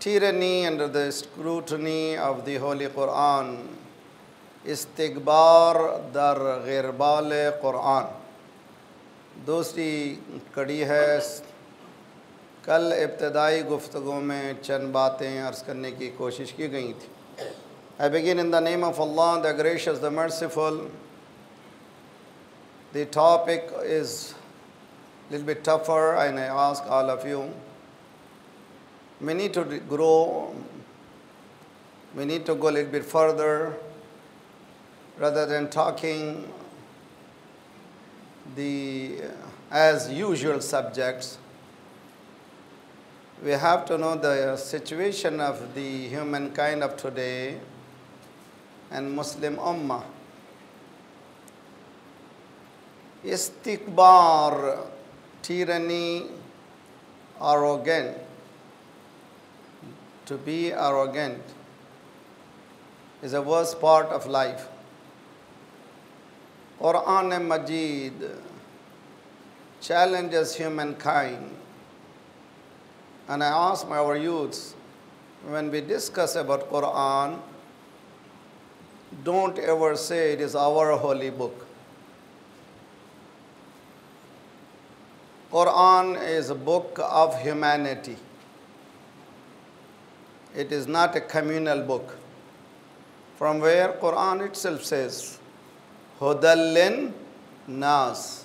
Tyranny under the scrutiny of the Holy Quran, Istikbar dar Ghirbal Quran. दूसरी कड़ी है, कल इब्तदाई गुफ्तगू में चंद बातें अर्ज़ करने की कोशिश की गई थी. I begin in the name of Allah, the gracious, the merciful. The topic is a little bit tougher, and I ask all of you, we need to grow, we need to go a little bit further, rather than talking the as usual subjects. We have to know the situation of the humankind of today and Muslim Ummah. Istikbar, tyranny, arrogant. To be arrogant is the worst part of life. Quran Majid challenges humankind. And I ask our youths, when we discuss about Quran, don't ever say it is our holy book. Quran is a book of humanity. It is not a communal book. From where Quran itself says, Hudallin Nas.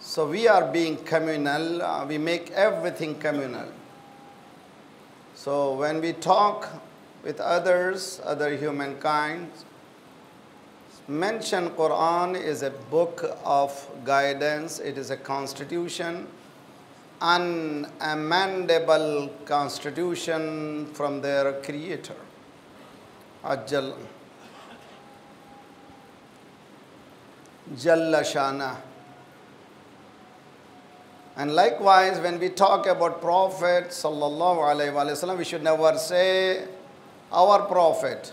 So we are being communal, we make everything communal. So when we talk with others, other humankind, mention Quran is a book of guidance, it is a constitution, unamendable constitution from their creator. Ajjal Jalla Shana. And likewise, when we talk about Prophet sallallahu alaihi wasallam, we should never say our Prophet.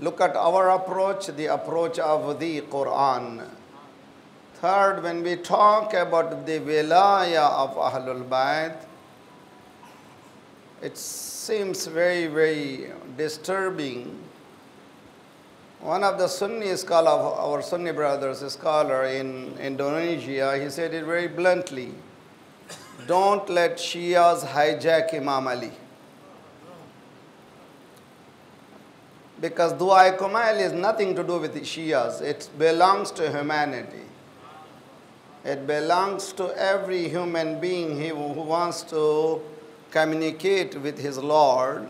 Look at our approach, the approach of the Quran. Third, when we talk about the wilaya of Ahlul Bayt, it seems very, very disturbing. One of the Sunni scholars, our Sunni brothers, a scholar in Indonesia, he said it very bluntly, don't let Shias hijack Imam Ali. Because Dua Kumail is nothing to do with the Shias, it belongs to humanity. It belongs to every human being who wants to communicate with his Lord.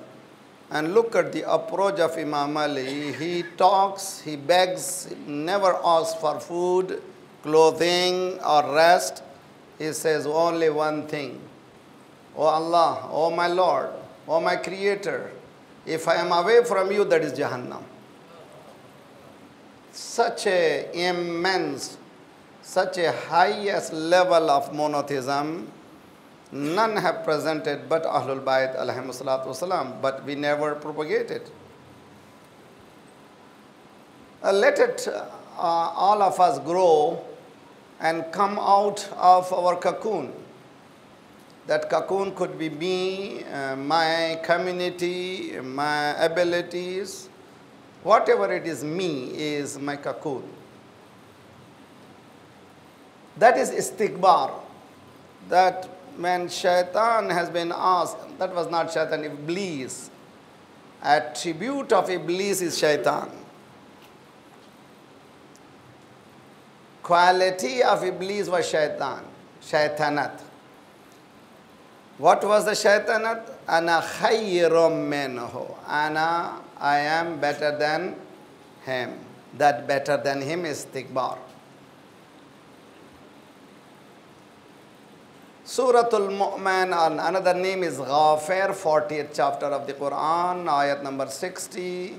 And look at the approach of Imam Ali. He talks, he begs, he never asks for food, clothing, or rest. He says only one thing. Oh Allah, oh my Lord, oh my Creator, if I am away from you, that is Jahannam. Such a immense, such a highest level of monotheism, none have presented but Ahlul Bayt alayhimu salatu wasalam, but we never propagated. Let it, all of us grow and come out of our cocoon. That cocoon could be me, my community, my abilities, whatever it is, me is my cocoon. That is istikbar. That when shaitan has been asked, that was not shaitan, Iblis. Attribute of Iblis is shaitan. Quality of Iblis was shaitan, shaitanat. What was the shaitanat? Ana khayrum minhu. Ana, I am better than him. That better than him is istikbar. Suratul Mu'min, another name is Ghafir, 40th chapter of the Quran, ayat number 60.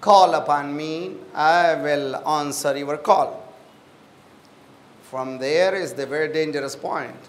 Call upon me, I will answer your call. From there is the very dangerous point.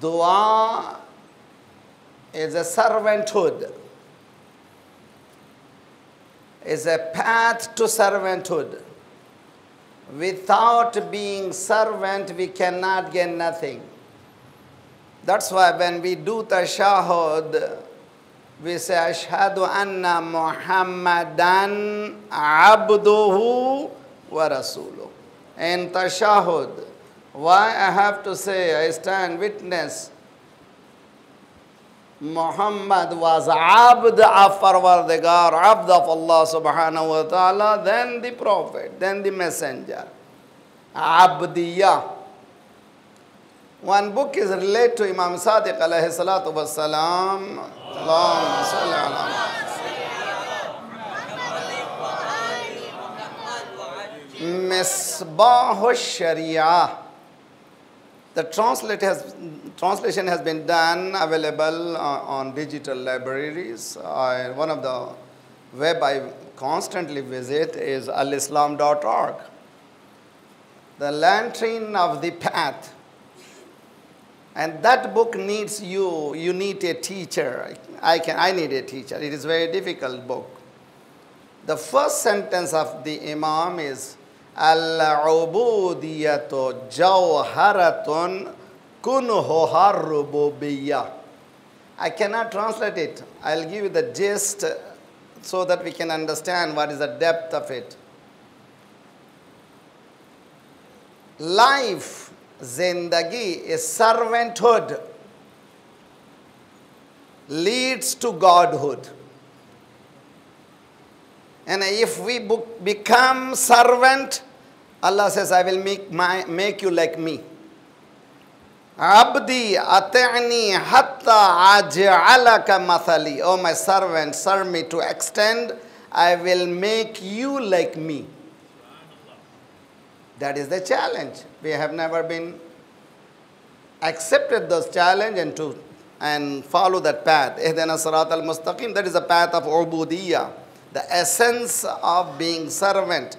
Dua is a servanthood, is a path to servanthood. Without being servant, we cannot get nothing. That's why when we do tashahhud, we say, Ashhadu anna Muhammadan abduhu wa rasuluh. In tashahhud, why I have to say, I stand witness, Muhammad was abd of Parwardigar, abd of Allah subhanahu wa ta'ala, then the Prophet, then the Messenger. Abdiyah. One book is related to Imam Sadiq alayhi salatu wassalam. Allahumma salli ala Misbah Sharia. The translation has been done, available on digital libraries. One of the web I constantly visit is alislam.org. The lantern of the path. And that book needs you need a teacher. I need a teacher. It is a very difficult book. The first sentence of the Imam is, Al-ubudiyatu jawharatun kunhuha rububiyyah. I cannot translate it. I'll give you the gist so that we can understand what is the depth of it. Life, zindagi, is servanthood, leads to godhood. And if we become servant, Allah says, I will make you like me. Abdi ati'ni hatta aj'alaka mathali. Oh my servant, serve me to extend, I will make you like me. That is the challenge. We have never been accepted this challenge and follow that path. Ihdina sirat al-mustaqim, that is the path of ubudiyya. The essence of being servant.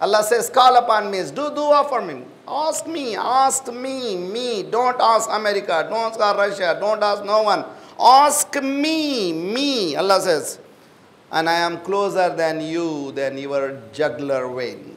Allah says, call upon me, do dua for me. Ask me. Don't ask America, don't ask Russia, don't ask no one. Ask me. Allah says, and I am closer than you, than your jugular vein.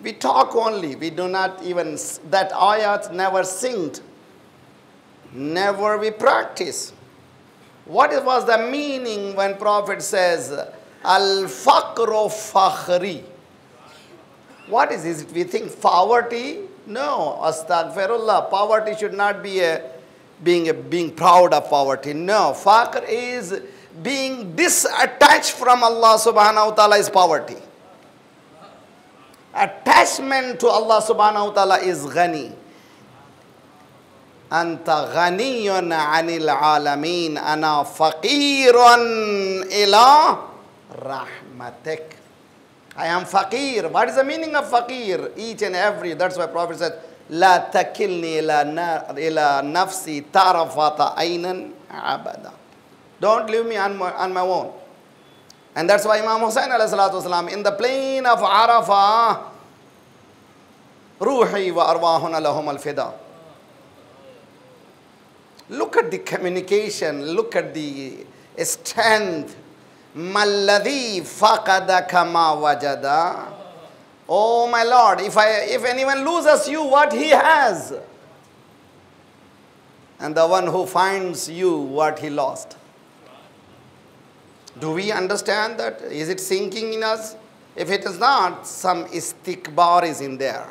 We talk only, we do not even, that ayat never singed. Never we practice. What was the meaning when Prophet says, Al-faqru fakhri? What is it? We think poverty? No, astaghfirullah. Poverty should not be being proud of poverty. No, faqr is being disattached from Allah subhanahu wa ta'ala is poverty. Attachment to Allah subhanahu wa ta'ala is ghani. Anta ghaniyun anil alamin. Ana faqirun ila rahmatik. I am faqir. What is the meaning of faqir? Each and every. That's why Prophet said, La takilni ila nafsi tarafata aynan abada. Don't leave me on my own. And that's why Imam Hussain alayhi salatu wasalam, in the plain of Arafah, Ruhi wa arwahuna lahum al-fida. Look at the communication, look at the strength. Malladhi faqada kama wajada. Oh my Lord, if anyone loses you, what he has? And the one who finds you, what he lost. Do we understand that? Is it sinking in us? If it is not, some istikbar is in there.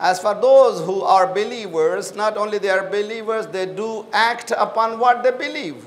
As for those who are believers, not only they are believers, they do act upon what they believe.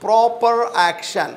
Proper action.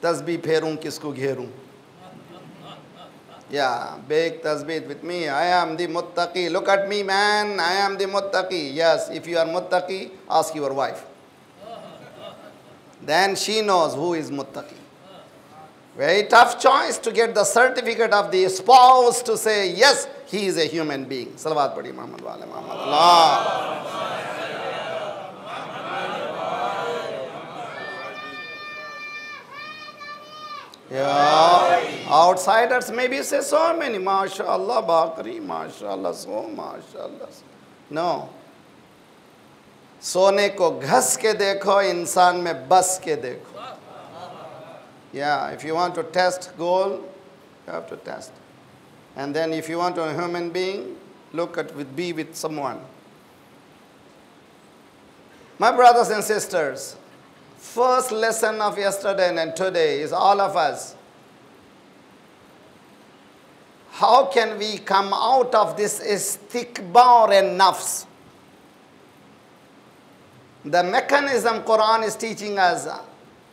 Tasbih pherun kisko gherun. Yeah, big tasbih with me. I am the muttaqi. Look at me, man. I am the muttaqi. Yes, if you are muttaqi, ask your wife. Then she knows who is muttaqi. Very tough choice to get the certificate of the spouse to say, yes, he is a human being. Salawat padi Muhammad wa ala Muhammad. Allah. Yeah. Outsiders maybe say so many, mashallah, bakri, mashallah, so, mashallah. No. सोने को घस के देखो, इंसान में बस के देखो. Yeah, if you want to test gold, you have to test. And then if you want a human being, be with someone. My brothers and sisters, first lesson of yesterday and today is all of us. How can we come out of this istikbar and nafs? The mechanism Quran is teaching us,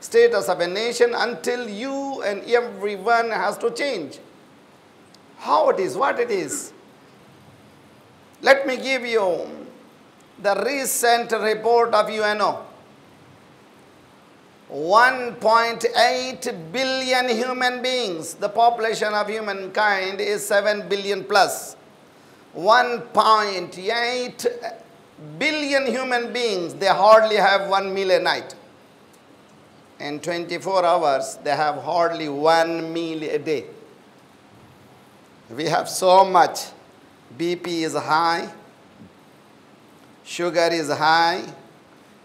status of a nation until you and everyone has to change. How it is, what it is. Let me give you the recent report of UNO. 1.8 billion human beings. The population of humankind is 7 billion plus. 1.8 billion human beings, they hardly have 1 meal a night. In 24 hours, they have hardly 1 meal a day. We have so much. BP is high, sugar is high,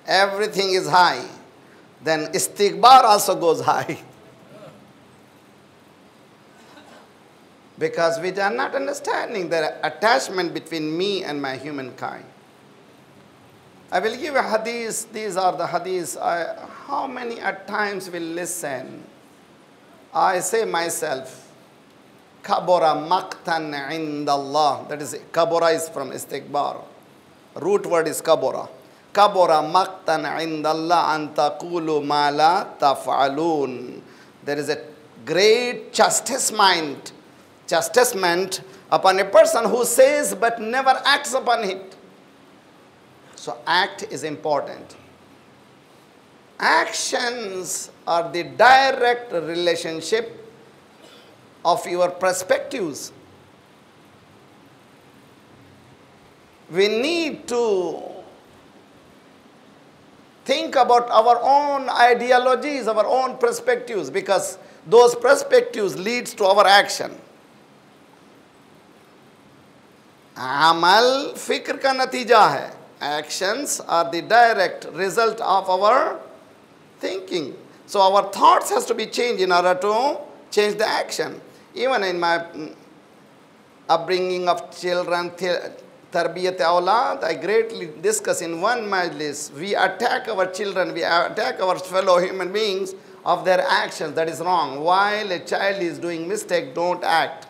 everything is high. Then istikbar also goes high. Because we are not understanding the attachment between me and my humankind. I will give a hadith. These are the hadiths. How many at times will listen? I say myself, kabura maqtan indallah. That is, kabura is from istikbar. Root word is kabura. Kabura maqtan indallah an taqulu ma la taf'alun. There is a great chastisement upon a person who says but never acts upon it. So act is important. Actions are the direct relationship of your perspectives. We need to think about our own ideologies, our own perspectives, because those perspectives leads to our action. Amal fikr ka natija hai. Actions are the direct result of our thinking. So our thoughts has to be changed in order to change the action. Even in my upbringing of children, tarbiyat awlad, I greatly discuss in one majlis. We attack our children, we attack our fellow human beings of their actions. That is wrong. While a child is doing mistake, don't act.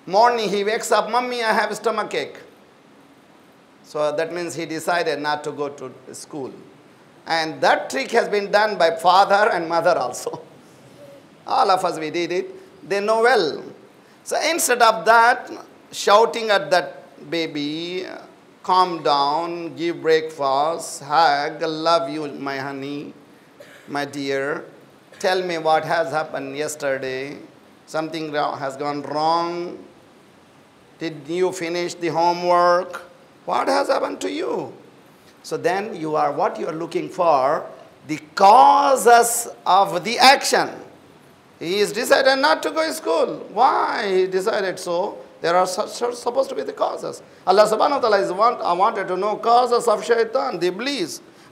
Morning he wakes up, Mummy, I have stomachache. So that means he decided not to go to school. And that trick has been done by father and mother also. All of us, we did it. They know well. So instead of that, shouting at that baby, calm down, give breakfast, hug, love you, my honey, my dear. Tell me what has happened yesterday. Something has gone wrong. Did you finish the homework? What has happened to you? So then you are what you are looking for, the causes of the action. He is decided not to go to school. Why he decided so? There are supposed to be the causes. Allah subhanahu wa ta'ala wanted to know causes of shaitan, the iblis.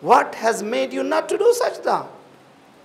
What has made you not to do sajda?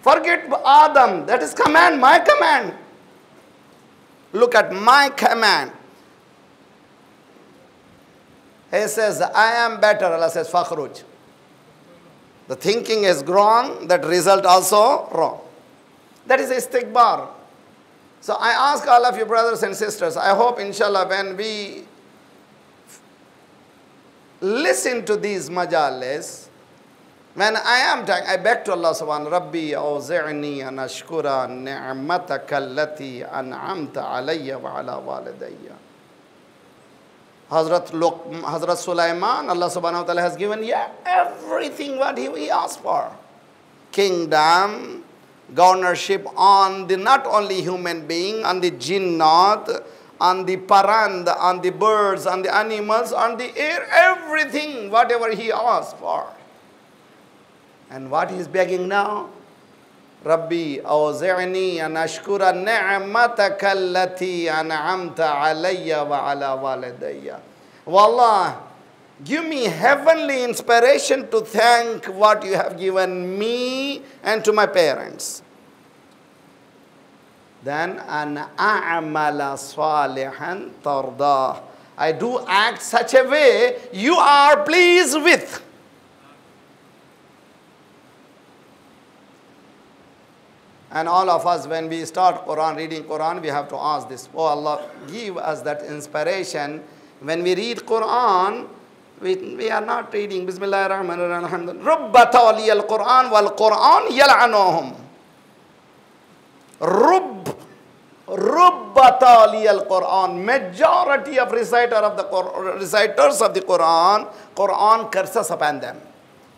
Forget Adam. That is command, my command. Look at my command. He says, I am better. Allah says, fakhruj. The thinking is wrong, that result also wrong. That is istikbar. So I ask all of you brothers and sisters, I hope inshallah when we listen to these majalis, when I am talking, I beg to Allah subhanahu wa ta'ala, Rabbi awzi'ni an ashkura ni'mataka allati an'amta alayya wa ala walidayya. Hazrat Sulaiman, Allah subhanahu wa ta'ala has given everything what he asked for. Kingdom, governorship on the not only human being, on the jinnat, on the parand, on the birds, on the animals, on the air, everything, whatever he asked for. And what he is begging now? Rabbi awzi'ni an ashkura ni'mataka allati an'amta alayya wa ala walidayya. Wallah, give me heavenly inspiration to thank what you have given me and to my parents. Then an a'mala salihan tardah. I do act such a way you are pleased with. And all of us, when we start Quran, reading Quran, we have to ask this. Oh Allah, give us that inspiration. When we read Quran, we are not reading Bismillahir Rahmanir Rahim. Rubba tawli al-Quran wal-Quran yal'anuhum. Rubba tawli al-Quran. Majority of reciters of the Quran, Quran curses upon them.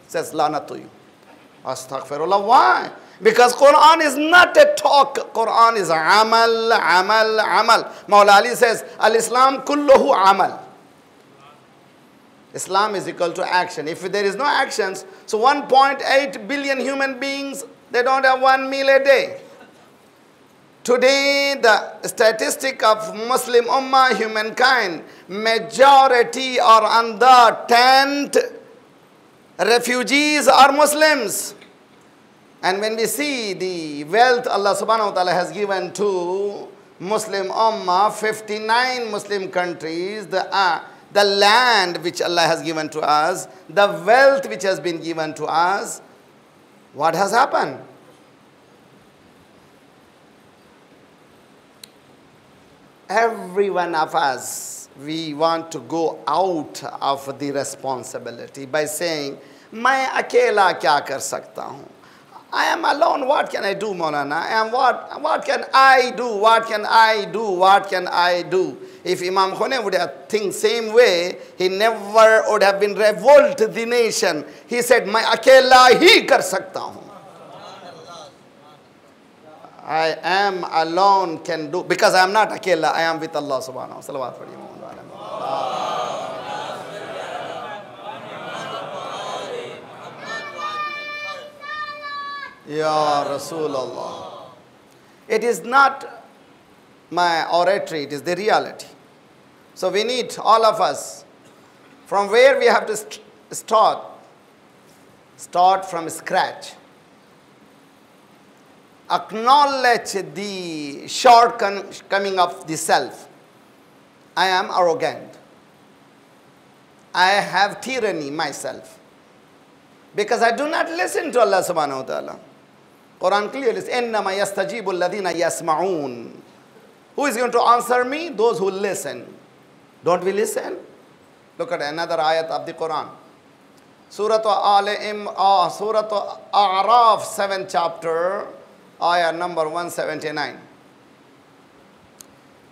Says, Lana to you. Astaghfirullah. Why? Because Quran is not a talk. Quran is amal, amal, amal. Mawla Ali says, Al-Islam kulluhu amal. Islam is equal to action. If there is no actions, so 1.8 billion human beings, they don't have 1 meal a day. Today, the statistic of Muslim Ummah, humankind, majority are under tent. Refugees are Muslims. And when we see the wealth Allah subhanahu wa ta'ala has given to Muslim Ummah, 59 Muslim countries, the land which Allah has given to us, the wealth which has been given to us, what has happened? Every one of us, we want to go out of the responsibility by saying, "Main akela kya kar sakta hu? I am alone, what can I do, Maulana? What can I do? What can I do? What can I do?" If Imam Khomeini would have think same way, he never would have been revolt the nation. He said, "Main akela hi kar sakta hu." I am alone, can do, because I am not akela, I am with Allah subhanahu wa ta'ala. Ya Rasulullah. It is not my oratory, it is the reality. So we need, all of us, from where we have to start from scratch. Acknowledge the shortcoming of the self. I am arrogant. I have tyranny myself. Because I do not listen to Allah subhanahu wa ta'ala. Quran clearly says, "Innama yastajibu alladhina yasma'un." Who is going to answer me? Those who listen. Don't we listen? Look at another ayat of the Quran. Surah A'raf, 7th chapter, ayah number 179.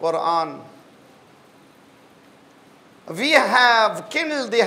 Quran. We have kindled the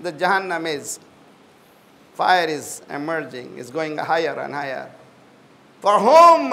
The Jahannam is, fire is emerging, is going higher and higher. For whom?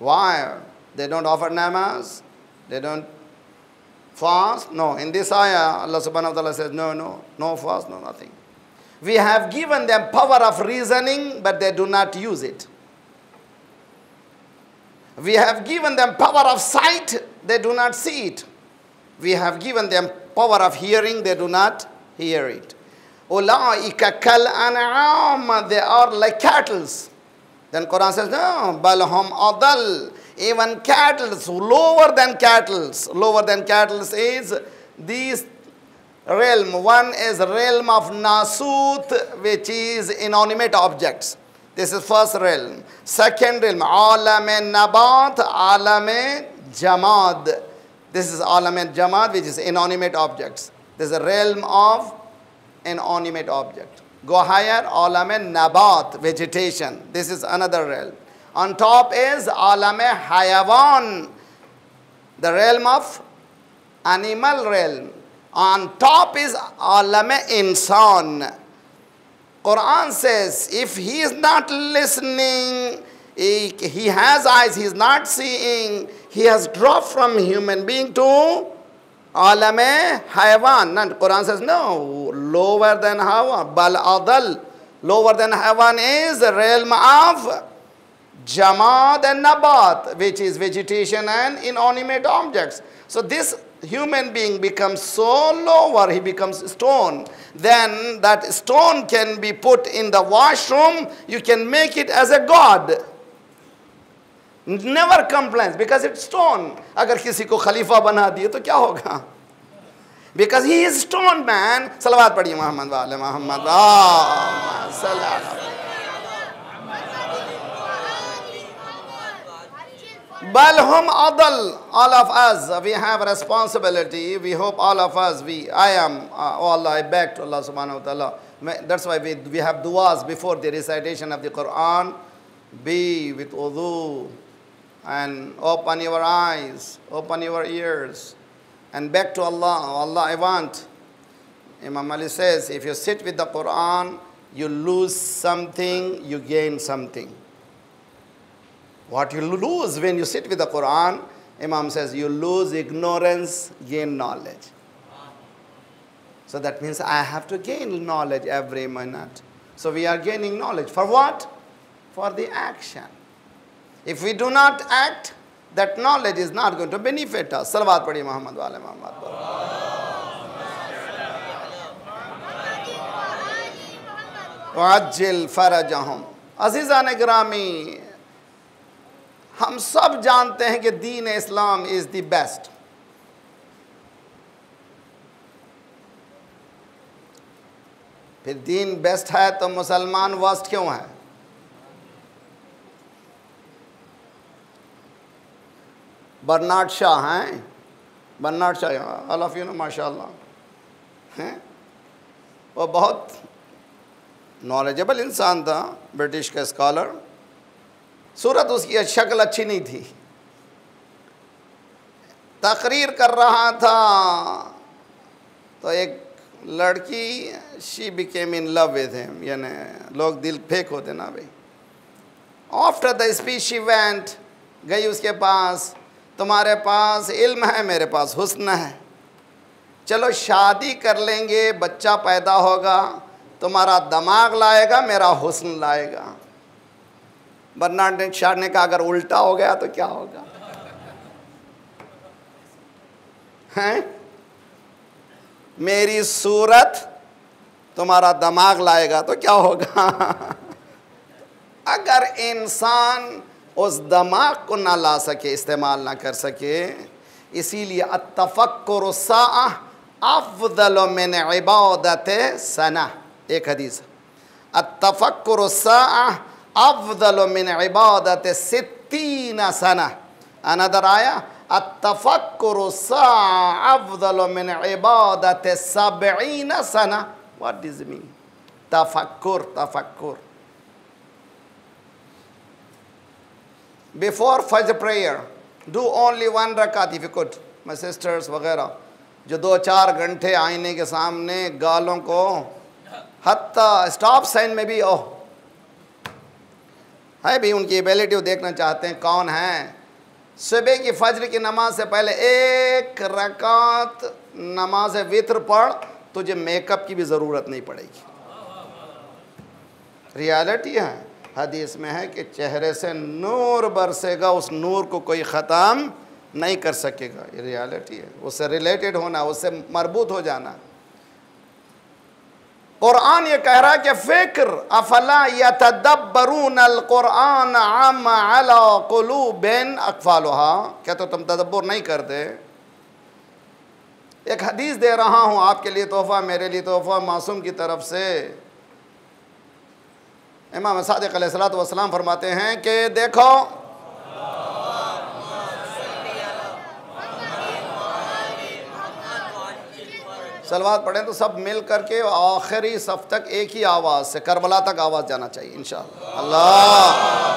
Why? They don't offer namaz? They don't fast? No. In this ayah, Allah subhanahu wa ta'ala says, no fast, no nothing. We have given them power of reasoning, but they do not use it. We have given them power of sight, they do not see it. We have given them power of hearing, they do not hear it. Ulaika kal an'am, they are like cattle. Then Quran says, no, balhum adal. Even cattle, lower than cattle. Lower than cattle is these realm. One is realm of nasut, which is inanimate objects. This is first realm. Second realm, alam nabat, alam jamad. This is alam jamad, which is inanimate objects. This is a realm of inanimate object. Go higher, alam nabat, vegetation. This is another realm. On top is alam hayawan, the realm of animal realm. On top is alam insan. Quran says, if he is not listening, he has eyes, he is not seeing, he has dropped from human being to alam hayawan. And Quran says, no, lower than hayawan, bal adal. Lower than hayawan is the realm of jamad and nabat, which is vegetation and inanimate objects. So this human being becomes so lower, he becomes stone. Then that stone can be put in the washroom, you can make it as a god. Never complains because it's stone. Agar kisi ko khalifa bana diye to kya hoga? Because he is stone, man. Salawat padhiye Muhammad wa ala Muhammad. Balhum adal, all of us, we have a responsibility. We hope all of us, I am, oh Allah, I beg to Allah subhanahu wa ta'ala. That's why we have du'as before the recitation of the Quran. Be with wudu and open your eyes, open your ears and beg to Allah. Oh Allah, I want. Imam Ali says, if you sit with the Quran, you lose something, you gain something. What you lose when you sit with the Quran, Imam says, you lose ignorance, gain knowledge. So that means I have to gain knowledge every minute. So we are gaining knowledge. For what? For the action. If we do not act, that knowledge is not going to benefit us. Salawat padhi Muhammad wa ala Muhammad. Wa'ajjil farajahum. Azizan Grami, हम सब जानते हैं कि दीन इस्लाम is the best. फिर दीन best है तो मुसलमान worst क्यों है? बर्नार्ड शाह हैं, Bernard Shaw, all of you know माशाल्लाह हैं, वो बहुत नॉलेजेबल इंसान था, ब्रिटिश का स्कॉलर. सूरत उसकी शक्ल अच्छी नहीं थी. तकरीर कर रहा था तो एक लड़की, she became in love with him, यानी लोग दिल फेंक होते ना भाई. After the speech she went, गई उसके पास, तुम्हारे पास इल्म है, मेरे पास हुस्न है, चलो शादी कर लेंगे, बच्चा पैदा होगा, तुम्हारा दिमाग लाएगा, मेरा हुस्न लाएगा. बर्नार्ड शाह ने कहा अगर उल्टा हो गया तो क्या होगा? हैं? मेरी सूरत तुम्हारा दिमाग लाएगा तो क्या होगा? अगर इंसान उस दिमाग को ना ला सके, इस्तेमाल ना कर सके, इसीलिए अत्तफक्कुर साअह अफ़ज़ल मिन इबादत सना. एक हदीस, अत्तफक्कुर साअह अफ़ज़ल मिन इबादत सित्तीन सना. अनदर आया, अत्तफक्कुर साअह अफ़ज़ल मिन इबादत सबईन सना. What does it mean? Tafakkur, tafakkur. Before Fajr prayer, do only one rakat if you could. My sisters वगैरह जो 2-4 घंटे आईने के सामने गालों को हत्ता स्टॉप साइन में भी है भी उनकी एबिलिटी देखना चाहते हैं कौन है. सुबह की फजर की नमाज से पहले एक रकात नमाज वित्र पढ़, तुझे मेकअप की भी ज़रूरत नहीं पड़ेगी. रियलिटी है. हदीस में है कि चेहरे से नूर बरसेगा, उस नूर को कोई ख़त्म नहीं कर सकेगा। ये रियलिटी है, उससे रिलेटेड होना, उससे मरबूत हो जाना। कुरान ये कह रहा है कि फ़िक्र, अफला यतदब्बरून अल कुरान अम अला कुलूबिन अक़फ़ालुहा, क्या तो तुम तदब्बुर नहीं करते। एक हदीस दे रहा हूँ आपके लिए तोहफ़ा, मेरे लिए तोहफ़ा, मासूम की तरफ से। इमाम सादिक़ अलैहिस्सलातु वस्सलाम फरमाते हैं कि देखो, सलवात पढ़ें तो सब मिल करके आखिरी सफ तक एक ही आवाज़ से करबला तक आवाज़ जाना चाहिए इंशाअल्लाह। अल्लाह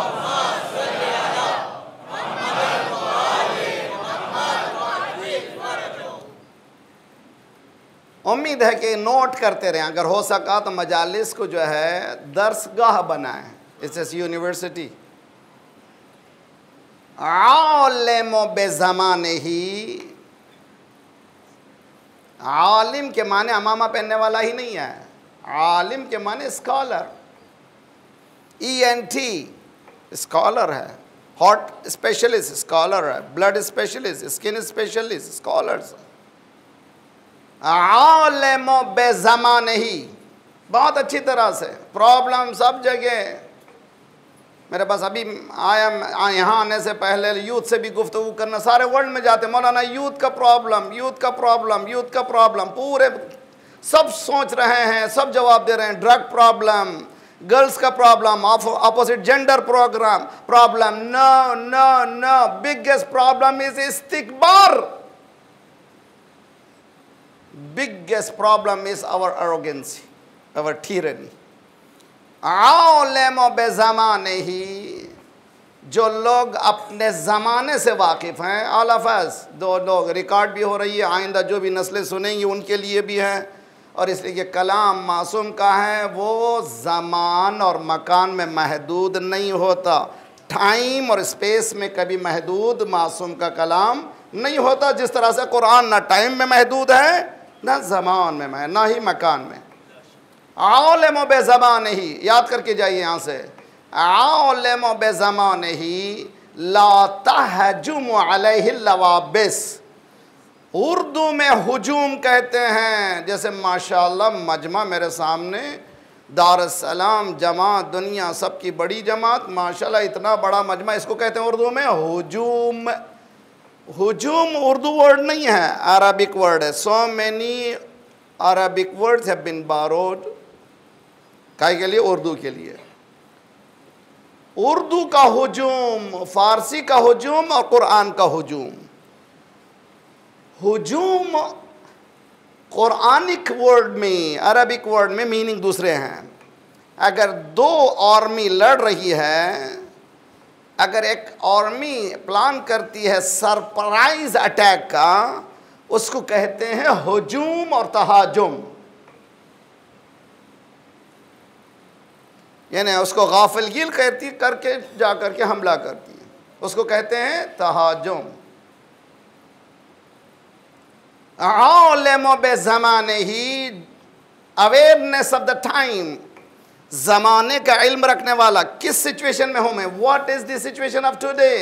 उम्मीद है कि नोट करते रहें, अगर हो सका तो मजालिस को जो है दर्सगाह बनाएं। It's university. आलिम बेज़माने ही, आलिम के माने अमामा पहनने वाला ही नहीं है, आलिम के माने स्कॉलर, ENT स्कॉलर है, हॉट स्पेशलिस्ट स्कॉलर है, blood specialist, skin specialist scholars. आलिम बेज़माने ही, बहुत अच्छी तरह से, प्रॉब्लम सब जगह। मेरे पास अभी आया, यहाँ आने से पहले यूथ से भी गुफ्तगू करना, सारे वर्ल्ड में जाते, मौलाना यूथ का प्रॉब्लम, यूथ का प्रॉब्लम, यूथ का प्रॉब्लम, पूरे सब सोच रहे हैं, सब जवाब दे रहे हैं। ड्रग प्रॉब्लम, गर्ल्स का problem, opposite gender problem, no no no, biggest problem is इस्तिकबार, biggest problem is our arrogance, our tyranny. आलिम बेज़माने ही, जो लोग अपने ज़माने से वाकिफ़ हैं, ऑल ऑफ अस, दो लोग रिकॉर्ड भी हो रही है, आइंदा जो भी नस्लें सुनेंगी उनके लिए भी है, और इसलिए कि कलाम मासूम का है, वो ज़मान और मकान में महदूद नहीं होता, टाइम और स्पेस में कभी महदूद मासूम का कलाम नहीं होता। जिस तरह से कुरान ना टाइम में महदूद है, ना ज़मान में, ना ही मकान में। आलिम बेज़माने ही, याद करके जाइए यहाँ से, आलिम बेज़माने ही ला तहजुम अलैहि लवाबिस, उर्दू में हुजूम कहते हैं। जैसे माशाअल्लाह मजमा मेरे सामने, दारुस्सलाम जमात, दुनिया सबकी बड़ी जमात, माशाअल्लाह इतना बड़ा मजमा, इसको कहते हैं उर्दू में हुजूम। हुजूम उर्दू वर्ड नहीं है, अरबिक वर्ड है। So many Arabic words have been borrowed, काहे के लिए? उर्दू के लिए। उर्दू का हुजूम, फारसी का हुजूम और कुरान का हुजूम। हुजूम कुरानिक वर्ड में, अरबिक वर्ड में मीनिंग दूसरे हैं। अगर दो आर्मी लड़ रही है, अगर एक आर्मी प्लान करती है सरप्राइज अटैक का, उसको कहते हैं हुजूम और तहाजुम। यानी उसको गाफिलगीर कहती करके जा करके हमला करती है, उसको कहते हैं तहाजुम। आलिम बेज़माने ही, अवेयरनेस ऑफ द टाइम, ज़माने का इल्म रखने वाला। किस सिचुएशन में हूँ मैं? What is the situation of today?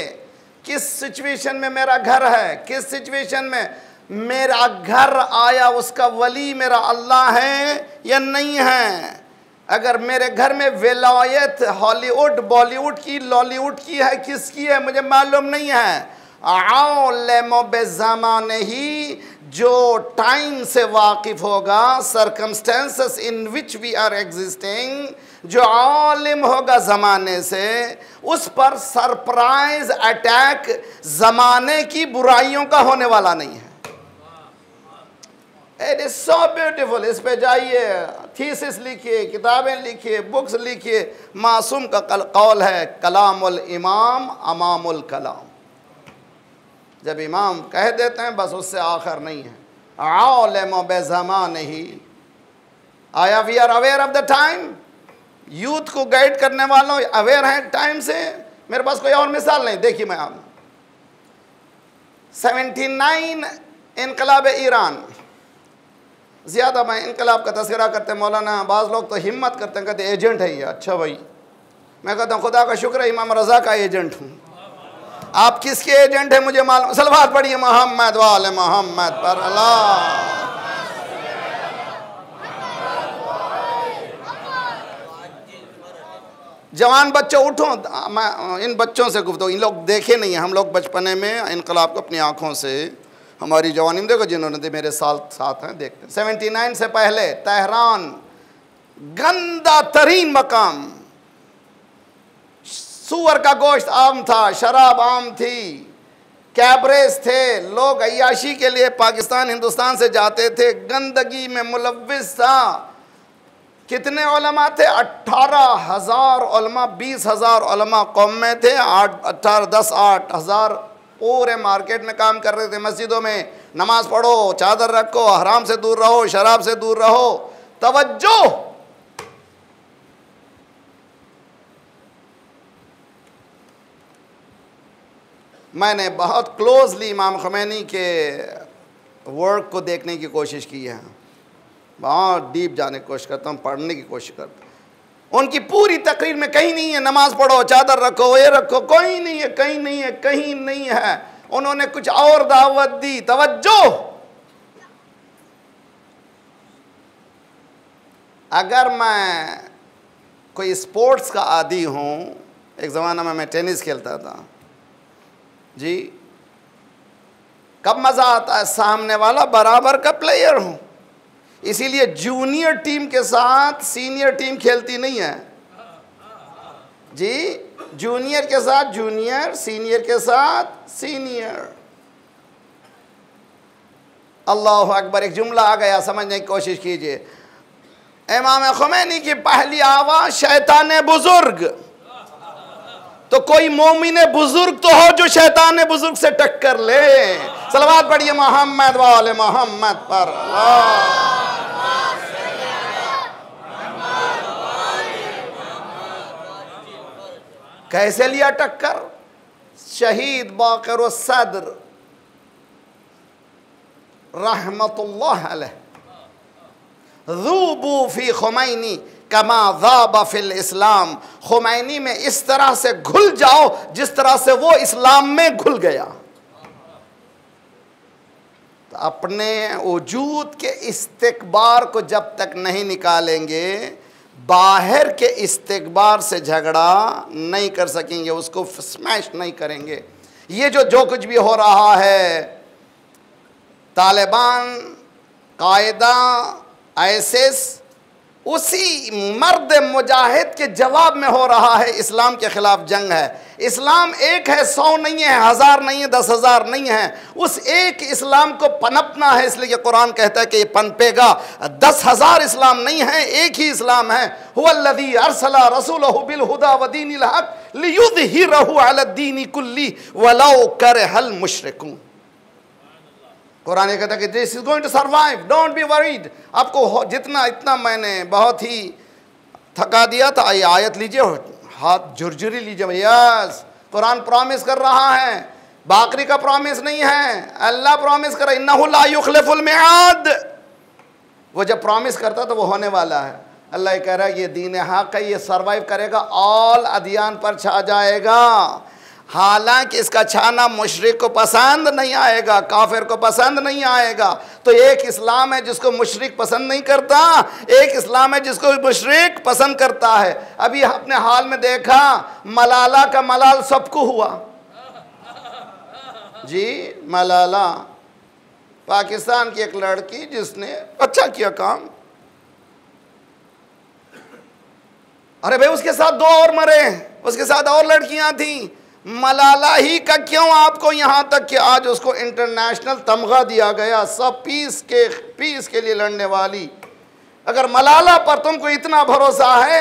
किस सिचुएशन में मेरा घर है? किस सिचुएशन में मेरा घर आया, उसका वली मेरा अल्लाह है या नहीं है? अगर मेरे घर में विलायत हॉलीवुड, बॉलीवुड की, लॉलीवुड की है, किसकी है मुझे मालूम नहीं है। आलिम बेज़माने ही, जो टाइम से वाकिफ़ होगा, circumstances in which we are existing, जो आलिम होगा ज़माने से, उस पर सरप्राइज अटैक ज़माने की बुराइयों का होने वाला नहीं है। It is so beautiful. इस पे जाइए, थीसिस लिखिए, किताबें लिखिए, बुक्स लिखिए। मासूम का कौल है, कलामुल इमाम अमामुल कलाम। जब इमाम कह देते हैं बस, उससे आखिर नहीं है। आलिम बेज़माने ही, आया we are aware of the time. Youth को गाइड करने वालों अवेयर हैं टाइम से। मेरे पास कोई और मिसाल नहीं। देखिए मैं आप 79 इनकलाब ईरान, ज़्यादा मैं इनकलाब का तस्करा करते हैं मौलाना, बाज़ लोग तो हिम्मत करते हैं, कहते एजेंट है ये। अच्छा भाई, मैं कहता हूँ खुदा का शुक्र है इमाम रज़ा का एजेंट हूँ। आप किसके एजेंट हैं मुझे मालूम। सलवात पढ़िए मोहम्मद वाले मोहम्मद पर। अल्लाह जवान बच्चों उठो, मैं इन बच्चों से गुफ्तगू, इन लोग देखे नहीं हैं, हम लोग बचपने में इनकलाब को अपनी आँखों से, हमारी जवानी में देखो जिन्होंने मेरे साल साथ हैं देखते। 79 से पहले तेहरान गंदा तरीन मकाम, सूअर का गोश्त आम था, शराब आम थी, कैबरेज थे, लोग अय्याशी के लिए पाकिस्तान हिंदुस्तान से जाते थे, गंदगी में मुलव्विस था। कितने उलमा थे? 18,000 उलमा, 20,000 उलमा कौम में थे, 8,000 पूरे मार्केट में काम कर रहे थे। मस्जिदों में नमाज पढ़ो, चादर रखो, हराम से दूर रहो, शराब से दूर रहो, तवज्जो। मैंने बहुत क्लोजली इमाम ख़ुमैनी के वर्क को देखने की कोशिश की है, बहुत डीप जाने की कोशिश करता हूँ, पढ़ने की कोशिश करता हूँ। उनकी पूरी तकरीर में कहीं नहीं है नमाज पढ़ो, चादर रखो, ये रखो, कोई नहीं है, कहीं नहीं है, कहीं नहीं है। उन्होंने कुछ और दावत दी। तवज्जो। अगर मैं कोई स्पोर्ट्स का आदी हूँ, एक ज़माना में मैं टेनिस खेलता था जी, कब मज़ा आता है, सामने वाला बराबर का प्लेयर हूँ। इसीलिए जूनियर टीम के साथ सीनियर टीम खेलती नहीं है जी, जूनियर के साथ जूनियर, सीनियर के साथ सीनियर। अल्लाह अकबर। एक जुमला आ गया, समझने की कोशिश कीजिए। इमाम ख़ुमैनी की पहली आवाज़ शैतान बुजुर्ग। तो कोई मोमिन बुजुर्ग तो हो जो शैतान बुजुर्ग से टक्कर ले। सलवात पढ़िए मोहम्मद वाले मोहम्मद पर। कैसे लिया टक्कर? शहीद बाक़िर सद्र रहमतुल्लाह अलैह, ज़ूबू फ़ी ख़ुमैनी कमा ज़ाबा फ़िल इस्लाम। ख़ुमैनी में इस तरह से घुल जाओ जिस तरह से वो इस्लाम में घुल गया। तो अपने वजूद के इस्तिकबार को जब तक नहीं निकालेंगे, बाहर के इस्तिकबार से झगड़ा नहीं कर सकेंगे, उसको स्मैश नहीं करेंगे। ये जो कुछ भी हो रहा है, तालिबान, कायदा, आईएसआईएस, उसी मर्द मुजाहिद के जवाब में हो रहा है। इस्लाम के खिलाफ जंग है। इस्लाम एक है, 100 नहीं है, 1000 नहीं है, 10,000 नहीं है। उस एक इस्लाम को पनपना है, इसलिए कुरान कहता है कि ये पनपेगा। 10,000 इस्लाम नहीं है, एक ही इस्लाम है। हुवल्लज़ी अरसला रसूलहु बिल हुदा व दीनिल हक़ लियुज़हिरहु अला दीनि कुल्ली वलौ करहल मुशरिकून। कुरान कहता है कि this is going to survive, don't be worried. आपको जितना इतना मैंने बहुत ही थका दिया था। ये आयत लीजिए, हाथ झुरझुरी लीजिए। यस, कुरान प्रॉमिस कर रहा है, बाकरी का प्रॉमिस नहीं है। अल्लाह प्रॉमिस कर रहा है, इन्नहु ला युखलिफुल मिआद। वो जब प्रॉमिस करता तो वो होने वाला है। अल्लाह ये कह रहा है ये दीन हक़ है, ये सर्वाइव करेगा, ऑल अदियान पर छा जाएगा। हालांकि इसका छाना मुशरिक को पसंद नहीं आएगा, काफिर को पसंद नहीं आएगा। तो एक इस्लाम है जिसको मुशरिक पसंद नहीं करता, एक इस्लाम है जिसको मुशरिक पसंद करता है। अभी अपने हाल में देखा, मलाला का मलाल सबको हुआ जी। मलाला पाकिस्तान की एक लड़की जिसने अच्छा किया काम। अरे भाई उसके साथ 2 और मरे, उसके साथ और लड़कियां थी। मलाला ही का क्यों आपको यहाँ तक कि आज उसको इंटरनेशनल तमगा दिया गया, सब पीस के लिए लड़ने वाली। अगर मलाला पर तुमको इतना भरोसा है,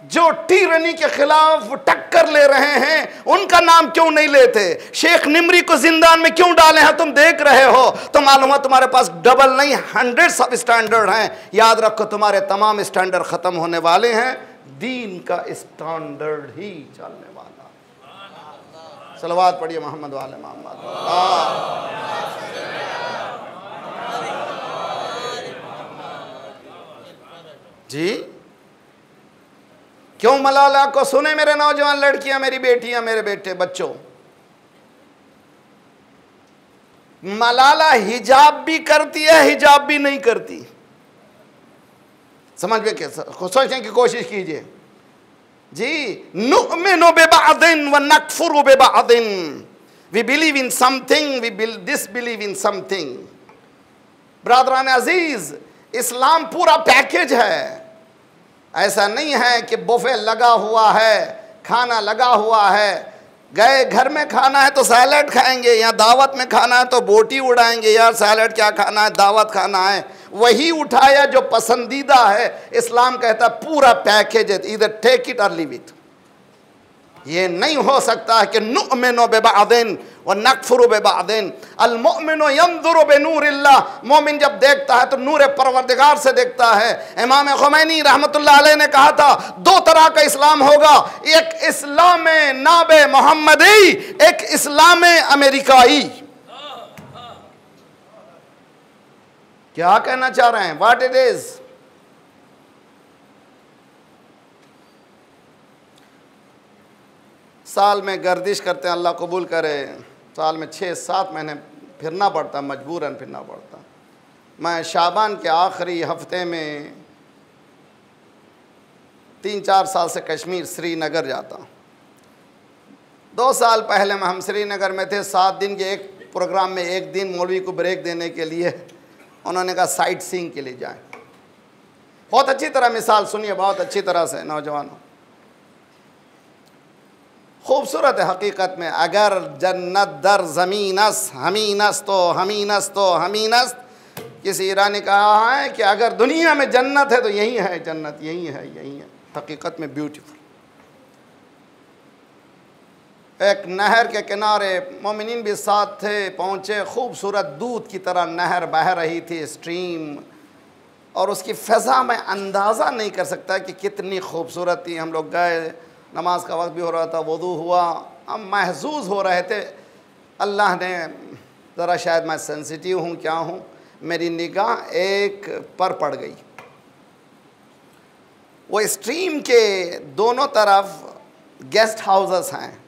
जो टिरनी के खिलाफ टक्कर ले रहे हैं, उनका नाम क्यों नहीं लेते? शेख निमरी को जिंदान में क्यों डाले हैं? तुम देख रहे हो तो मालूम है तुम्हारे पास डबल नहीं 100 सब स्टैंडर्ड हैं। याद रखो तुम्हारे तमाम स्टैंडर्ड खत्म होने वाले हैं, दीन का स्टैंडर्ड ही चलने वाला। सलवात पढ़िए मोहम्मद वाले मोहम्मद जी। क्यों मलाला को सुने मेरे नौजवान लड़कियां, मेरी बेटियां, मेरे बेटे, बच्चों, मलाला हिजाब भी करती है, हिजाब भी नहीं करती। समझ में कैसा, सोचने की कोशिश कीजिए जी। नुअमिनु बिबादिन व नकफुरु बिबादिन, we believe in something, we disbelieve in something. ब्रादरान अजीज, इस्लाम पूरा पैकेज है। ऐसा नहीं है कि बुफे लगा हुआ है, खाना लगा हुआ है, गए घर में खाना है तो सैलड खाएंगे, या दावत में खाना है तो बोटी उड़ाएंगे, यार सैलड क्या खाना है, दावत खाना है, वही उठाया जो पसंदीदा है। इस्लाम कहता पूरा पैकेज है, इधर टेक इट और लीव इट। ये नहीं हो सकता है कि नुअमिनु बिबादिन व नकफुरु बिबादिन। अल मुमिनु यंजुरु बिनूरिल्लाह, मोमिन जब देखता है तो नूर परवरदिगार से देखता है। इमाम खुमैनी रहमतुल्लाह अलैह ने कहा था, दो तरह का इस्लाम होगा, एक इस्लाम नाबे मोहम्मदी, एक इस्लाम अमेरिकाई। क्या कहना चाह रहे हैं, व्हाट इट इज? साल में गर्दिश करते हैं, अल्लाह कबूल करे, साल में 6-7 महीने फिरना पड़ता, मजबूरन फिरना पड़ता। मैं शाबान के आखिरी हफ्ते में 3-4 साल से कश्मीर श्रीनगर जाता हूँ। 2 साल पहले हम श्रीनगर में थे, 7 दिन के एक प्रोग्राम में एक दिन मौलवी को ब्रेक देने के लिए उन्होंने कहा साइट सीइंग के लिए जाएं। बहुत अच्छी तरह मिसाल सुनिए, बहुत अच्छी तरह से नौजवानों, खूबसूरत है हकीकत में। अगर जन्नत दर ज़मीनस हमीनस तो हमीनस तो हमीनस, किसी ईरानी कहा है कि अगर दुनिया में जन्नत है तो यही है जन्नत, यही है, यही है हकीकत में ब्यूटीफुल। एक नहर के किनारे मोमिनीन भी साथ थे, पहुँचे, खूबसूरत दूध की तरह नहर बह रही थी, स्ट्रीम, और उसकी फ़ज़ा में अंदाज़ा नहीं कर सकता कि कितनी खूबसूरत थी। हम लोग गए, नमाज का वक्त भी हो रहा था, वुज़ू हुआ, हम महजूज़ हो रहे थे। अल्लाह ने ज़रा, शायद मैं सेंसिटिव हूँ क्या हूँ, मेरी निगाह एक पर पड़ गई। वो स्ट्रीम के दोनों तरफ गेस्ट हाउसेस हैं।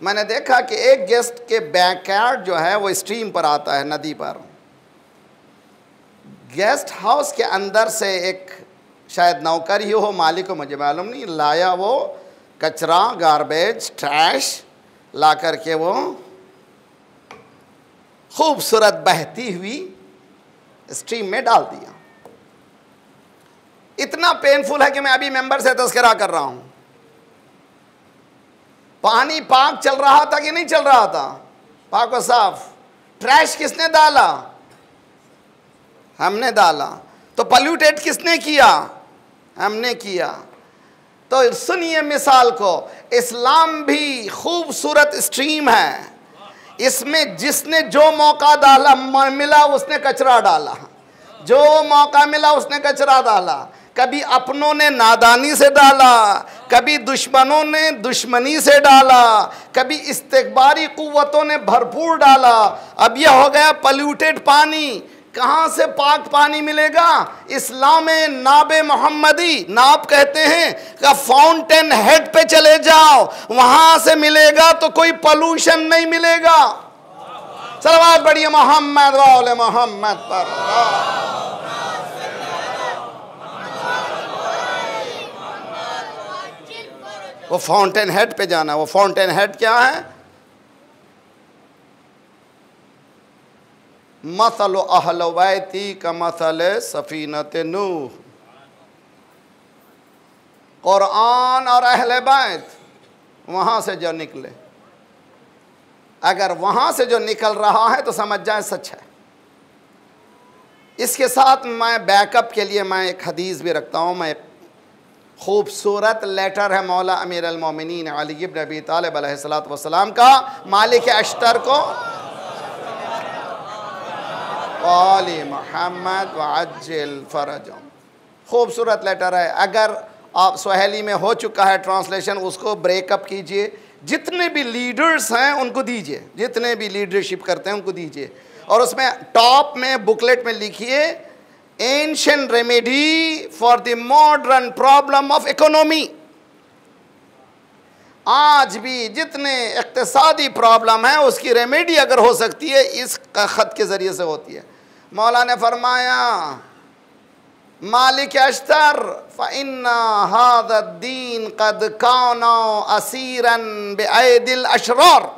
मैंने देखा कि एक गेस्ट के बैकयार्ड जो है वो स्ट्रीम पर आता है, नदी पर। गेस्ट हाउस के अंदर से एक शायद नौकर ही हो, मालिक को मुझे मालूम नहीं, लाया वो कचरा, गार्बेज, ट्रैश ला करके वो खूबसूरत बहती हुई स्ट्रीम में डाल दिया। इतना पेनफुल है कि मैं अभी मेंबर से तज़किरा कर रहा हूं। पानी पाक चल रहा था कि नहीं चल रहा था, पाक और साफ। ट्रैश किसने डाला? हमने डाला। तो पल्यूटेट किसने किया? हमने किया। तो सुनिए मिसाल को, इस्लाम भी खूबसूरत स्ट्रीम है। इसमें जिसने जो मौका डाला मिला उसने कचरा डाला, जो मौका मिला उसने कचरा डाला। कभी अपनों ने नादानी से डाला, कभी दुश्मनों ने दुश्मनी से डाला, कभी इस्तिकबारी कुव्वतों ने भरपूर डाला। अब यह हो गया पल्यूटेड पानी। कहाँ से पाक पानी मिलेगा? इस्लाम नाबे मोहम्मदी, नाब कहते हैं का फाउंटेन हेड पे चले जाओ, वहां से मिलेगा, तो कोई पोल्यूशन नहीं मिलेगा। सलवात बढ़िया मोहम्मद वाले मोहम्मद पर। वो फाउंटेन हेड पे जाना। वो फाउंटेन हेड क्या है? मसल अहल बैती का मसल सफीनत नूह। कुरान और अहले बैत वहाँ से जो निकले, अगर वहाँ से जो निकल रहा है तो समझ जाए सच है। इसके साथ मैं बैकअप के लिए मैं एक हदीस भी रखता हूँ। मैं खूबसूरत लेटर है मौला अमीर अल मोमिनीन अली इब्न अबी तालिब अलैहिस्सलातु वस्सलाम का मालिक अश्तर को, आली मोहम्मद वअज्जिल फरजम। खूबसूरत लेटर है। अगर आप सहेली में हो चुका है ट्रांसलेशन, उसको ब्रेकअप कीजिए। जितने भी लीडर्स हैं उनको दीजिए, जितने भी लीडरशिप करते हैं उनको दीजिए। और उसमें टॉप में बुकलेट में लिखिए ancient remedy for the modern problem of economy. आज भी जितने इक्तिसादी प्रॉब्लम है उसकी रेमेडी अगर हो सकती है इस ख़त के ज़रिए से होती है। मौला ने फरमाया मालिक अश्तर फ़इन्ना हाज़ा दीन क़द काना असीरन बिअयदिल अशरार।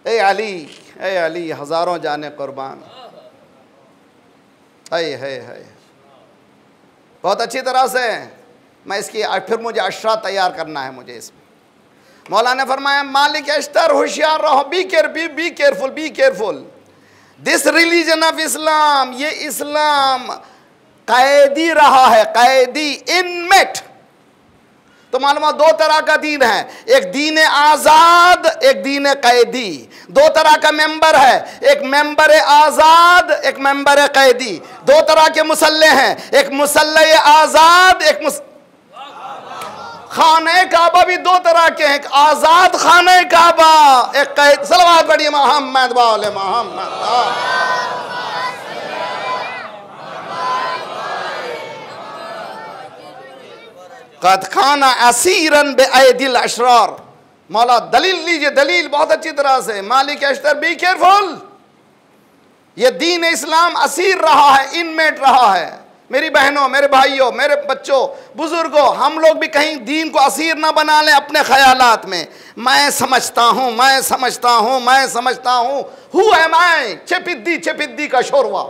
ए अली हज़ारों जाने कुर्बान। है बहुत अच्छी तरह से मैं इसकी फिर मुझे अशरा तैयार करना है मुझे इसमें। मौला ने फरमाया मालिक अश्तर होशियार रहो, be careful. This religion of Islam, ये इस्लाम कैदी रहा है, कैदी इनमेट। तो मालूम दो तरह का दीन है, एक दीन आज़ाद, एक दीन कैदी। दो तरह का मेंबर है, एक मेंबर आज़ाद, एक मेंबर कैदी। दो तरह के मुसल्ले हैं, एक मुसल्ले आज़ाद, एक खाने काबा भी दो तरह के हैं, एक आज़ाद खाने काबा, एक कैद। सलवात पढ़िए मोहम्मद वाले मोहम्मद। कद खाना असीरन बेअयदिल अशरार। मौला दलील लीजिए, दलील बहुत अच्छी तरह से। मालिक अश्तर बी केयरफुल, ये दीन इस्लाम असीर रहा है, इनमेट रहा है। मेरी बहनों, मेरे भाइयों, मेरे बच्चों, बुजुर्गों, हम लोग भी कहीं दीन को असीर ना बना लें अपने ख्यालात में। मैं समझता हूँ, हु एम आई, चेपिद्दी का शोरवा।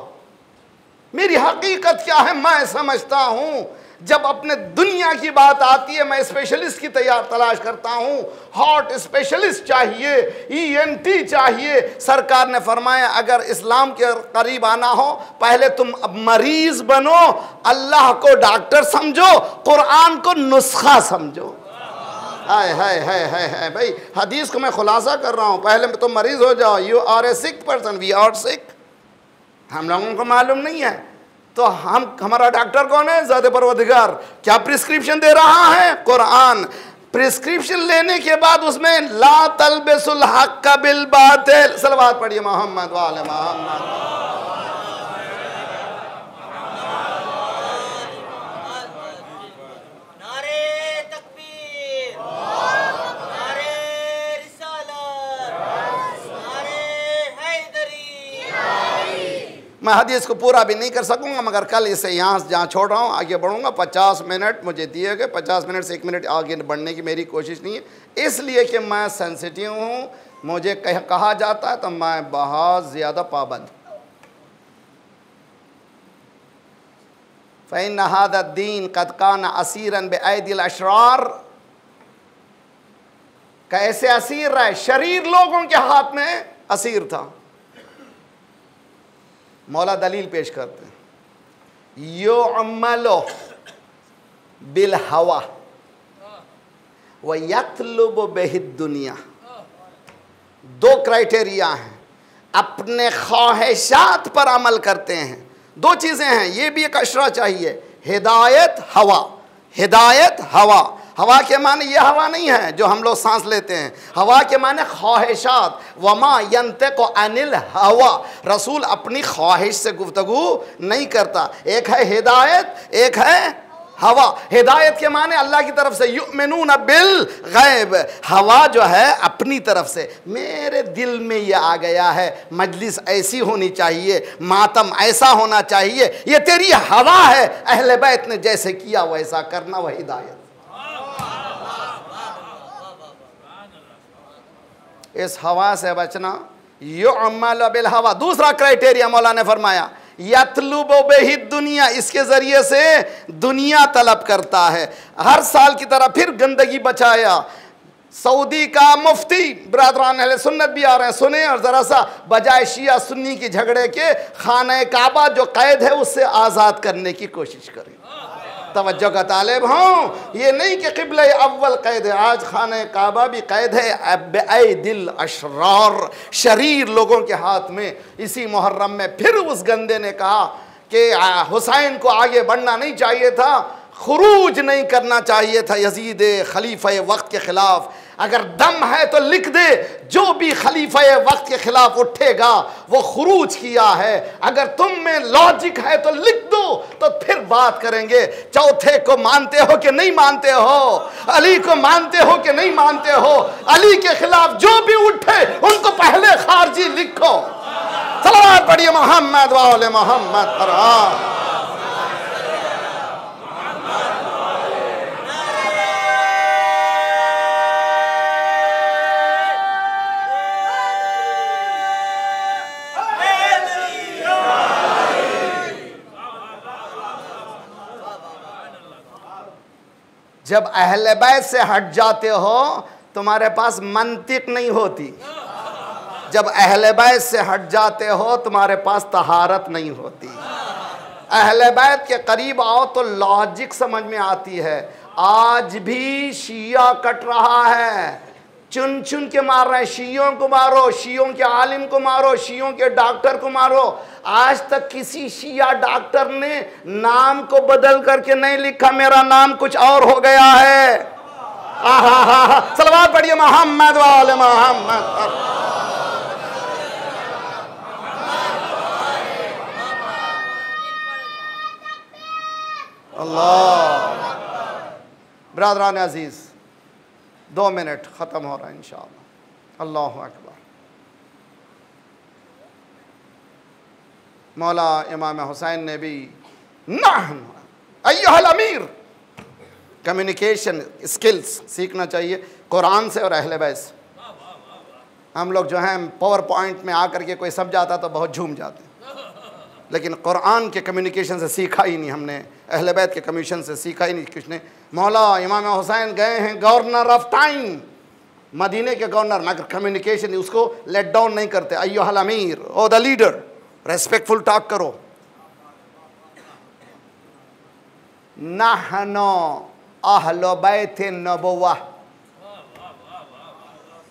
मेरी हकीकत क्या है मैं समझता हूँ। जब अपने दुनिया की बात आती है मैं स्पेशलिस्ट की तलाश करता हूँ। हार्ट स्पेशलिस्ट चाहिए, ENT चाहिए। सरकार ने फरमाया अगर इस्लाम के करीब आना हो पहले तुम अब मरीज बनो, अल्लाह को डॉक्टर समझो, कुरान को नुस्खा समझो। है भाई, हदीस को मैं खुलासा कर रहा हूँ। पहले तुम मरीज हो जाओ, you are a sick person, we are sick. हम लोगों को मालूम नहीं है तो हमारा डॉक्टर कौन है? ज़ाते परवरदिगार। क्या प्रिस्क्रिप्शन दे रहा है? कुरान। प्रिस्क्रिप्शन लेने के बाद उसमें ला तलबिसुल हक़्क़ बिल बातिल। सलवात पढ़िए मोहम्मद वाले मोहम्मद। मैं हदीस को पूरा भी नहीं कर सकूंगा मगर कल इसे यहाँ से जहाँ छोड़ रहा हूँ आगे बढ़ूंगा। 50 मिनट मुझे दिए गए, 50 मिनट से 1 मिनट आगे बढ़ने की मेरी कोशिश नहीं है, इसलिए कि मैं सेंसिटिव हूँ। मुझे कहा जाता है तो मैं बहुत ज़्यादा पाबंद। फ़इन्न हाज़ा दीन क़द काना असीरन बिअयदिल अशरार। कैसे असीर रहा है? शरीर लोगों के हाथ में असीर था। मौला दलील पेश करते हैं युअमलो बिल हवा व यतलुबु बिहिद दुनिया। दो क्राइटेरिया हैं, अपने ख्वाहिशात पर अमल करते हैं। दो चीज़ें हैं, ये भी एक अशरा चाहिए। हिदायत हवा, हिदायत हवा। हवा के माने ये हवा नहीं है जो हम लोग सांस लेते हैं, हवा के माने ख्वाहिशात। वमा यंतिक़ु अनिल हवा, रसूल अपनी ख्वाहिश से गुफ्तगू नहीं करता। एक है हिदायत, एक है हवा। हिदायत के माने अल्लाह की तरफ से, युमिनून बिल गैब। हवा जो है अपनी तरफ से, मेरे दिल में ये आ गया है, मजलिस ऐसी होनी चाहिए, मातम ऐसा होना चाहिए, ये तेरी हवा है, अहले बैत ने जैसे किया वैसा करना, वह हिदायत। इस हवा से बचना, युअमल बिल हवा। दूसरा क्राइटेरिया मौला ने फरमाया यतलुबु बिहिद दुनिया, इसके जरिए से दुनिया तलब करता है। हर साल की तरह फिर गंदगी बचाया। सऊदी का मुफ्ती, बिरादरान अहले सुन्नत भी आ रहे हैं, सुने और ज़रा सा बजाय शिया सुन्नी की झगड़े के खाने काबा जो कैद है उससे आज़ाद करने की कोशिश करें। तवज्जो का तालिब हूँ, ये नहीं कि क़िबला अव्वल कैद है, आज खाने काबा भी कैद है बिअयदिल अशरार, शरीर लोगों के हाथ में। इसी मुहर्रम में फिर उस गंदे ने कहा कि हुसैन को आगे बढ़ना नहीं चाहिए था, खुरूज नहीं करना चाहिए था यजीद खलीफा वक्त के खिलाफ। अगर दम है तो लिख दे, जो भी खलीफा वक्त के खिलाफ उठेगा वो खुरूज किया है। अगर तुम में लॉजिक है तो लिख दो, तो फिर बात करेंगे। चौथे को मानते हो कि नहीं मानते हो? अली को मानते हो कि नहीं मानते हो? अली के खिलाफ जो भी उठे उनको पहले खारजी लिखो। सलावत पढ़िए मोहम्मद वाले मोहम्मद पर। जब अहले बैत से हट जाते हो तुम्हारे पास मंतिक नहीं होती। जब अहले बैत से हट जाते हो तुम्हारे पास तहारत नहीं होती। अहले बैत के करीब आओ तो लॉजिक समझ में आती है। आज भी शिया कट रहा है, चुन चुन के मार रहे हैं। शियों को मारो, शियों के आलिम को मारो, शियों के डॉक्टर को मारो। आज तक किसी शिया डॉक्टर ने नाम को बदल करके नहीं लिखा मेरा नाम कुछ और हो गया है। सलवात पढ़िए मोहम्मद वाले मोहम्मद। अल्लाह। ब्रादरान अजीज, 2 मिनट ख़त्म हो रहा है इंशाअल्लाह। अल्लाहु अकबर। मौला इमाम हुसैन ने भी अय्युहल अमीर, कम्युनिकेशन स्किल्स सीखना चाहिए कुरान से और अहले बैत से। हम लोग जो हैं पावर पॉइंट में आकर के कोई समझाता तो बहुत झूम जाते, लेकिन कुरान के कम्युनिकेशन से सीखा ही नहीं हमने, अहले बैत के कम्युनिकेशन से सीखा ही नहीं कुछ ने। मौला इमाम हुसैन गए हैं गवर्नर ऑफ टाइम, मदीने के गवर्नर, मगर कम्युनिकेशन उसको लेट डाउन नहीं करते। अय्युहल अमीर, ओ द लीडर, रेस्पेक्टफुल टॉक करो। नहनो अहलो बैत नबुव्वह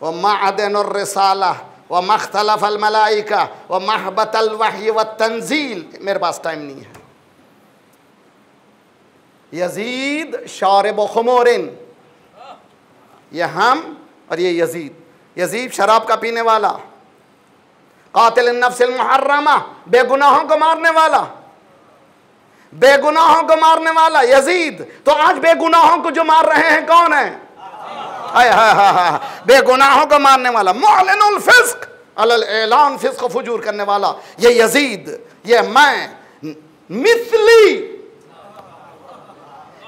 व मअदनुर रिसाला व मख्तलफल मलाइका व महबतल वही व तंजील। मेरे पास टाइम नहीं है। यजीद शारिब खुमोरिन, ये हम और ये यजीद। यजीद शराब का पीने वाला, कातिल नफ्सिल मुहर्रमा, बेगुनाहों को मारने वाला, बेगुनाहों को मारने वाला यजीद। तो आज बेगुनाहों को जो मार रहे हैं कौन है? बेगुनाहों को मारने वाला, मुअलिनुल फिस्क अलल ऐलान, फिस्क फुजूर करने वाला ये यजीद, ये मैं। मिस्ली,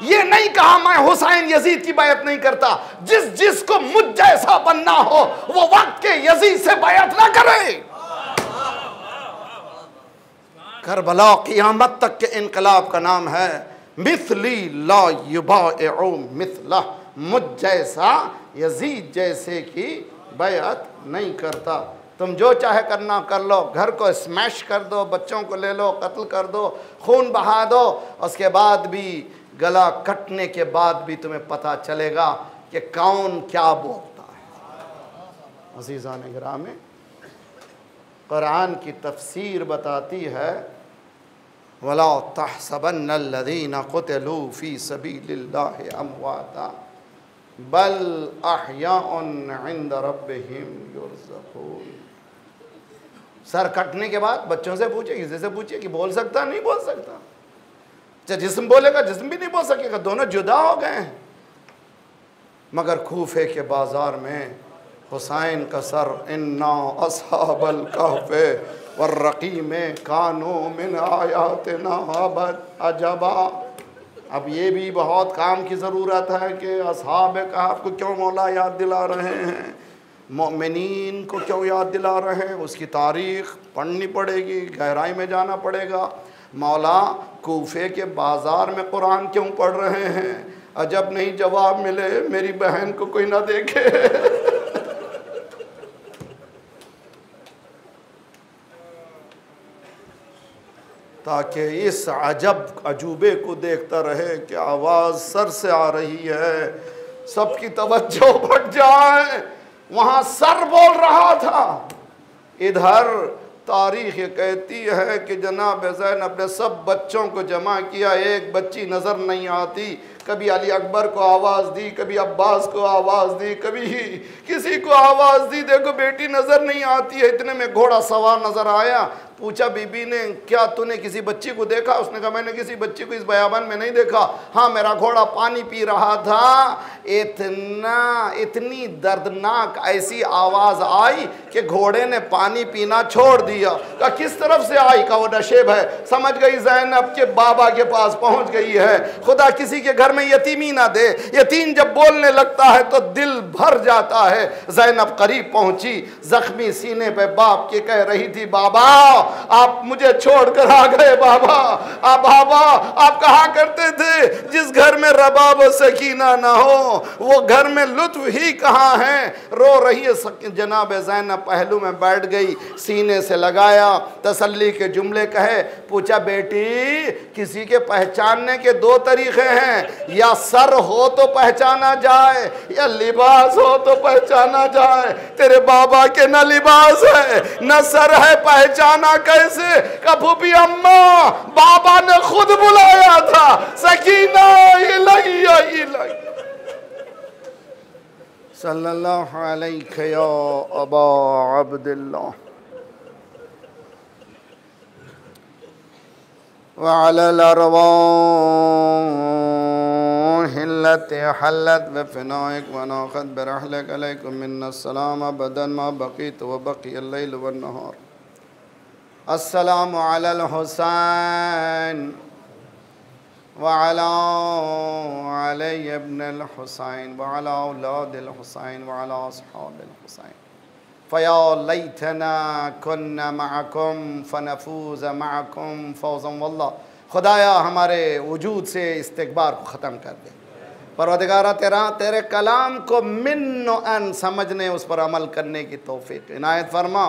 ये नहीं कहा मैं हुसैन यजीद की बैत नहीं करता। जिस जिसको मुझ जैसा बनना हो वो वक्त के यजीद से बैत ना करे। करबला क़ियामत तक के इनकलाब का नाम है मिस्ली ला युबाइउ मिस्ला, मुझ जैसा यजीद जैसे की बैत नहीं करता। तुम जो चाहे करना कर लो, घर को स्मैश कर दो, बच्चों को ले लो, कत्ल कर दो, खून बहा दो, उसके बाद भी गला कटने के बाद भी तुम्हें पता चलेगा कि कौन क्या बोलता है। अज़ीज़ान गिरामी, कुरान की तफसीर बताती है वला तहसबन्नल्लज़ीना क़ुतिलू फ़ी सबीलिल्लाहि अमवाता बल अहयाउन इन्द रब्बिहिम युरज़क़ून। सर कटने के बाद बच्चों से पूछे, किसी से पूछे कि बोल सकता नहीं बोल सकता। अच्छा जिस्म बोलेगा, जिस्म भी नहीं बोल सकेगा, दोनों जुदा हो गए हैं। मगर कूफे के बाजार में हुसैन का सर इन्ना अस्हाबल कहफ़े वर्रक़ीम कानू मिन आयातिना अजबा। अब ये भी बहुत काम की ज़रूरत है कि अस्हाब कहफ़ को क्यों मौला याद दिला रहे हैं, मोमिनीन को क्यों याद दिला रहे हैं, उसकी तारीख़ पढ़नी पड़ेगी, गहराई में जाना पड़ेगा। मौला कूफे के बाज़ार में कुरान क्यों पढ़ रहे हैं? अजब नहीं जवाब मिले मेरी बहन को कोई ना देखे। ताकि इस अजब अजूबे को देखता रहे कि आवाज़ सर से आ रही है, सबकी तवज्जो बढ़ जाए। वहाँ सर बोल रहा था, इधर तारीख़ ये कहती है कि जनाब ज़ैनब ने सब बच्चों को जमा किया, एक बच्ची नज़र नहीं आती। कभी अली अकबर को आवाज़ दी, कभी अब्बास को आवाज़ दी, कभी किसी को आवाज़ दी, देखो बेटी नज़र नहीं आती है। इतने में घोड़ा सवार नज़र आया। पूछा बीबी ने, क्या तूने किसी बच्ची को देखा? उसने कहा मैंने किसी बच्ची को इस बयाबान में नहीं देखा। हाँ, मेरा घोड़ा पानी पी रहा था। इतनी दर्दनाक ऐसी आवाज़ आई कि घोड़े ने पानी पीना छोड़ दिया। कहा किस तरफ से आई? का वो नशेब है। समझ गई ज़ैनब के बाबा के पास पहुंच गई है। खुदा किसी के घर में यतीमी ना दे। यतीम जब बोलने लगता है तो दिल भर जाता है। ज़ैनब करीब पहुंची, जख्मी सीने पे बाप के कह रही थी, बाबा आप मुझे छोड़कर आ गए। बाबा आप कहा करते थे जिस घर में रबाब और सकीना ना हो वो घर में लुत्फ ही कहाँ है। रो रही है। जनाब ज़ैनब पहलू में बैठ गई, सीने से लगाया, तसल्ली के जुमले कहे। पूछा बेटी किसी के पहचानने के दो तरीके हैं, या सर हो तो पहचाना जाए या लिबास हो तो पहचाना जाए। तेरे बाबा के न लिबास है न सर है, पहचाना कैसे? कभी अम्मा बाबा ने खुद बुलाया था, सकीना इलाही सल्लल्लाहु अलैहि या अबा अब्दुल्लाह व अलल अरवाह हिल्लत हल्लत व फिनाइक व नाखत बरहलक अलैकुम मिन्नस्सलाम अबदन मा बक़ीत व बक़ियल लैल व नहार। अस्सलामु अलल हुसैन व अला अली इब्नुल हुसैन व अला औलादिल हुसैन व अला अस्हाबिल हुसैन फ़या लैतना कुन्ना मअकुम फ़नफ़ूज़ मअकुम फ़ौज़न वल्लाह। खुदाया हमारे वजूद से इस्तिकबार को ख़त्म कर दे। परवरदिगारा तेरे कलाम को मिन्न अन समझने, उस पर अमल करने की तौफ़ीक़ इनायत फरमा।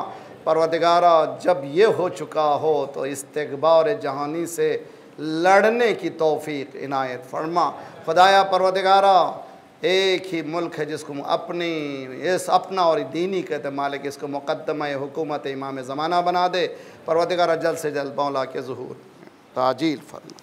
परवरदिगारा जब ये हो चुका हो तो इस्तिकबार जहानी से लड़ने की तौफ़ीक़ इनायत फरमा। खुदाया परवरदिगारा एक ही मुल्क है जिसको अपना और दीनी कहते मालिक, इसको मुक़द्दमा हुकूमत इमाम ज़माना बना दे। परवरदिगारा जल्द से जल्द मौला के ज़ुहूर ताजील फरमा।